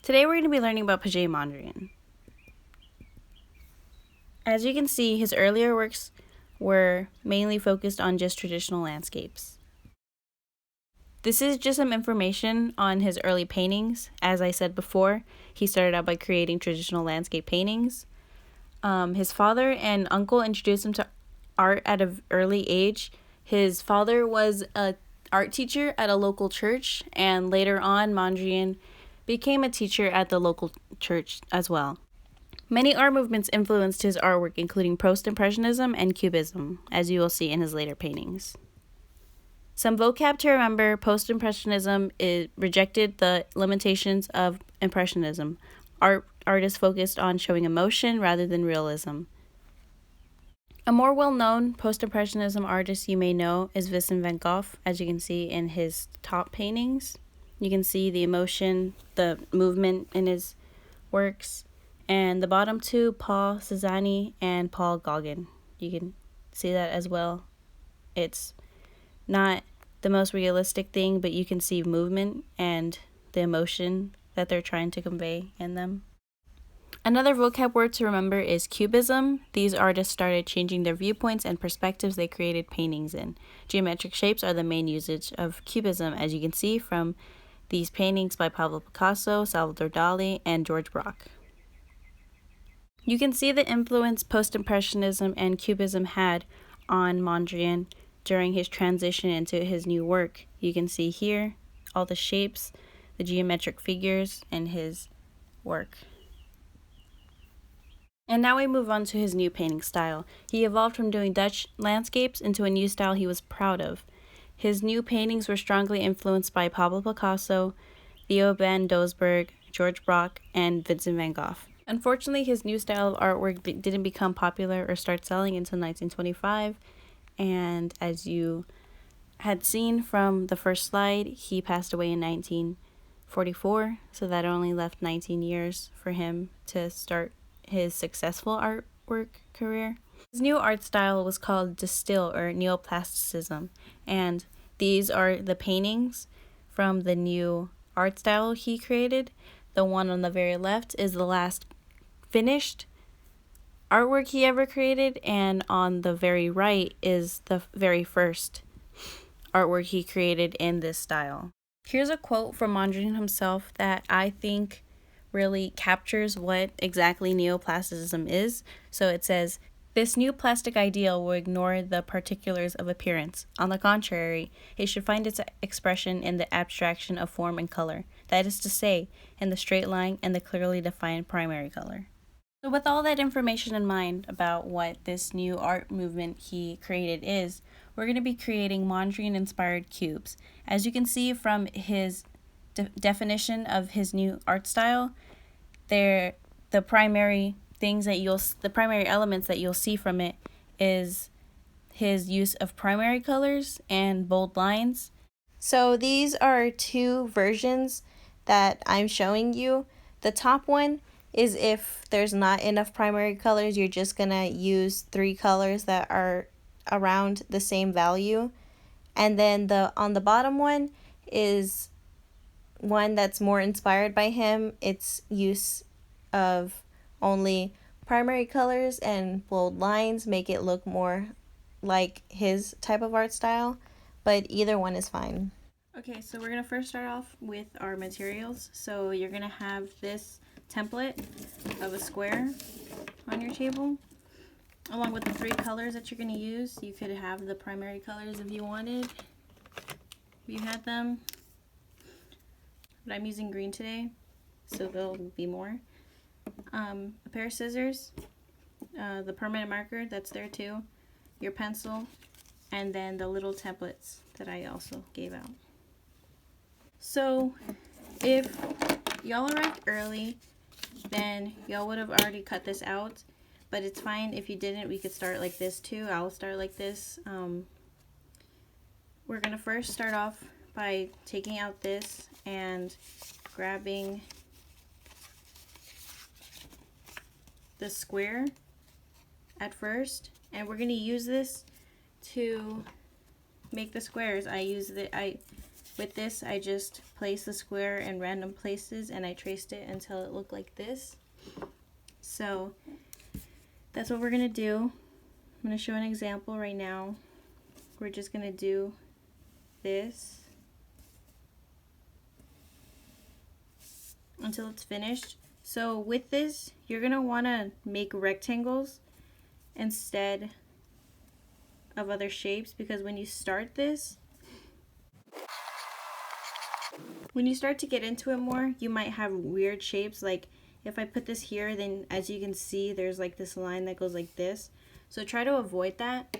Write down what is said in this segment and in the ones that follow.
Today we're going to be learning about Piet Mondrian. As you can see, his earlier works were mainly focused on just traditional landscapes. This is just some information on his early paintings. As I said before, he started out by creating traditional landscape paintings. His father and uncle introduced him to art at an early age. His father was an art teacher at a local church, and later on, Mondrian became a teacher at the local church as well. Many art movements influenced his artwork, including post-impressionism and cubism, as you will see in his later paintings. Some vocab to remember: post-impressionism rejected the limitations of impressionism. Artists focused on showing emotion rather than realism. A more well-known post-impressionism artist you may know is Vincent van Gogh, as you can see in his top paintings. You can see the emotion, the movement in his works. And the bottom two, Paul Cézanne and Paul Gauguin. You can see that as well. It's not the most realistic thing, but you can see movement and the emotion that they're trying to convey in them. Another vocab word to remember is cubism. These artists started changing their viewpoints and perspectives they created paintings in. Geometric shapes are the main usage of cubism, as you can see from these paintings by Pablo Picasso, Salvador Dali, and George Braque. You can see the influence post-impressionism and cubism had on Mondrian during his transition into his new work. You can see here all the shapes, the geometric figures in his work. And now we move on to his new painting style. He evolved from doing Dutch landscapes into a new style he was proud of. His new paintings were strongly influenced by Pablo Picasso, Theo van Doesburg, George Braque, and Vincent van Gogh. Unfortunately, his new style of artwork didn't become popular or start selling until 1925, and as you had seen from the first slide, he passed away in 1944, so that only left 19 years for him to start his successful artwork career. His new art style was called distill or neoplasticism, and these are the paintings from the new art style he created. The one on the very left is the last finished artwork he ever created, and on the very right is the very first artwork he created in this style. Here's a quote from Mondrian himself that I think really captures what exactly neoplasticism is. So it says, "This new plastic ideal will ignore the particulars of appearance. On the contrary, it should find its expression in the abstraction of form and color. That is to say, in the straight line and the clearly defined primary color." So with all that information in mind about what this new art movement he created is, we're going to be creating Mondrian-inspired cubes. As you can see from his definition of his new art style, the primary elements that you'll see from it is his use of primary colors and bold lines. So these are two versions that I'm showing you. The top one is if there's not enough primary colors, you're just gonna use 3 colors that are around the same value. And then on the bottom one is one that's more inspired by him. It's use of only primary colors and bold lines make it look more like his type of art style, but either one is fine. Okay, so we're gonna first start off with our materials. So you're gonna have this template of a square on your table, along with the 3 colors that you're gonna use. You could have the primary colors if you wanted, if you had them. But I'm using green today, so there'll be more. A pair of scissors, the permanent marker that's there too, your pencil, and then the little templates that I also gave out. So if y'all arrived early, then y'all would have already cut this out, but it's fine if you didn't. We could start like this too. I'll start like this. We're gonna first start off by taking out this and grabbing the square at first, and we're gonna use this to make the squares. With this I just place the square in random places, and I traced it until it looked like this. So that's what we're gonna do. I'm gonna show an example right now. We're just gonna do this until it's finished. So with this, you're gonna wanna make rectangles instead of other shapes, because when you start this, when you start to get into it more, you might have weird shapes. Like if I put this here, then as you can see, there's like this line that goes like this. So try to avoid that.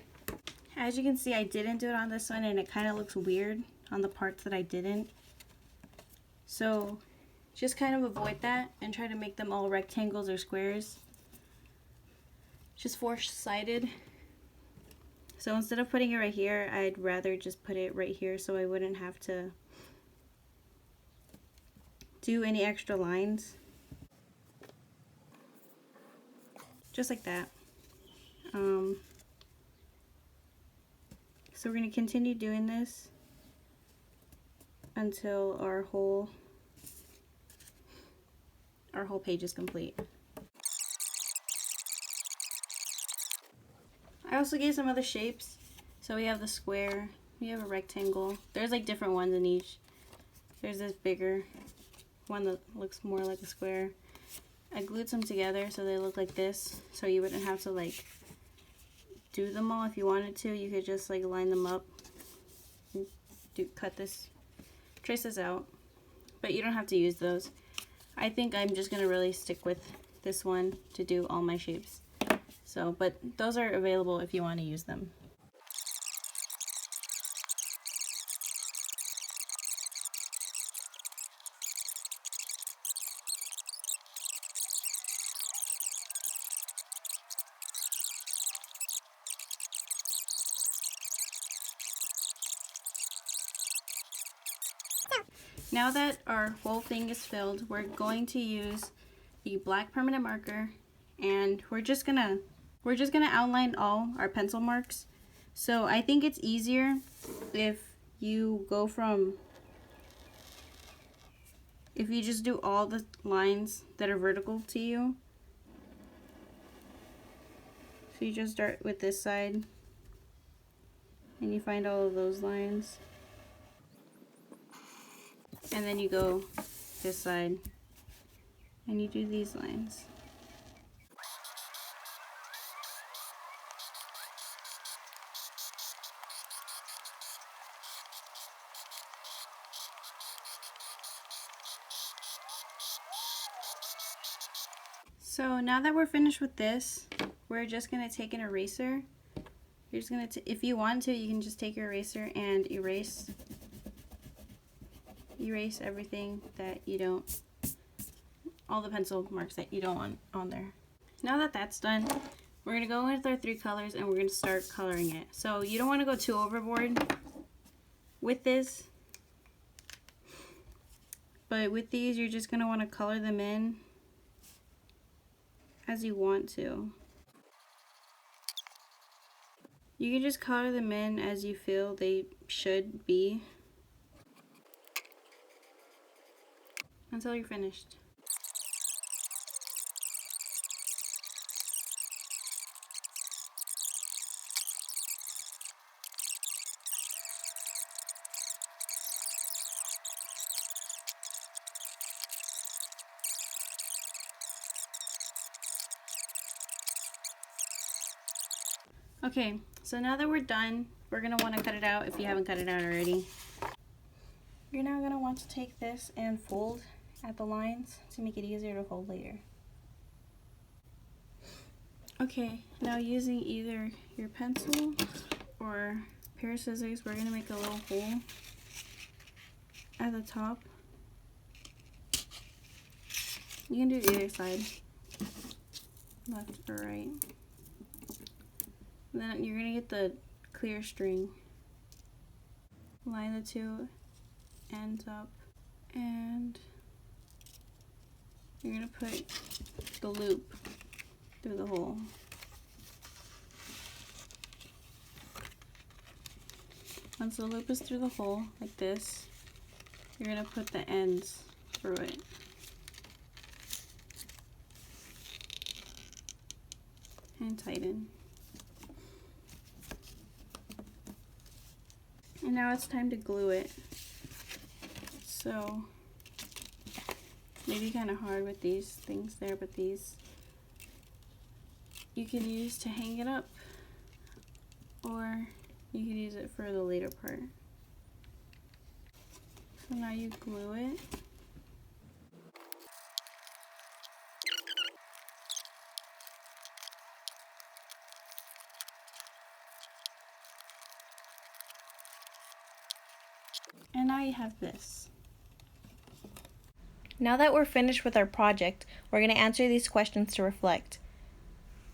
As you can see, I didn't do it on this one, and it kind of looks weird on the parts that I didn't. So just kind of avoid that and try to make them all rectangles or squares. Just four-sided. So instead of putting it right here, I'd rather just put it right here so I wouldn't have to do any extra lines. Just like that. So we're going to continue doing this until our whole page is complete. I also gave some other shapes. So we have the square, we have a rectangle. There's like different ones in each. There's this bigger one that looks more like a square. I glued some together so they look like this, so you wouldn't have to like do them all. If you wanted to, you could just like line them up, trace this out, but you don't have to use those. I think I'm just gonna really stick with this one to do all my shapes. So, but those are available if you want to use them. Now that our whole thing is filled, we're going to use the black permanent marker, and we're just gonna outline all our pencil marks. So I think it's easier if you just do all the lines that are vertical to you. So you just start with this side and you find all of those lines. And then you go this side and you do these lines. So now that we're finished with this, we're just gonna take an eraser. You're just gonna, if you want to, you can just take your eraser and erase everything that you don't, all the pencil marks that you don't want on there. Now that that's done, we're gonna go with our 3 colors and we're gonna start coloring it. So you don't want to go too overboard with this, but with these you're just gonna want to color them in as you want to. You can just color them in as you feel they should be until you're finished. Okay, so now that we're done, we're going to want to cut it out if you haven't cut it out already. You're now going to want to take this and fold at the lines to make it easier to fold later. Okay, now using either your pencil or a pair of scissors, we're going to make a little hole at the top. You can do either side, left or right. Then you're going to get the clear string, line the 2 ends up, and you're going to put the loop through the hole. Once the loop is through the hole, like this, you're going to put the ends through it. And tighten. And now it's time to glue it. So, maybe kind of hard with these things there, but these you can use to hang it up, or you can use it for the later part. So now you glue it. And now you have this. Now that we're finished with our project, we're going to answer these questions to reflect.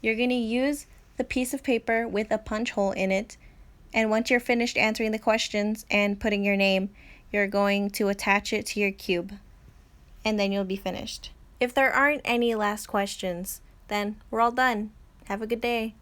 You're going to use the piece of paper with a punch hole in it, and once you're finished answering the questions and putting your name, you're going to attach it to your cube, and then you'll be finished. If there aren't any last questions, then we're all done. Have a good day.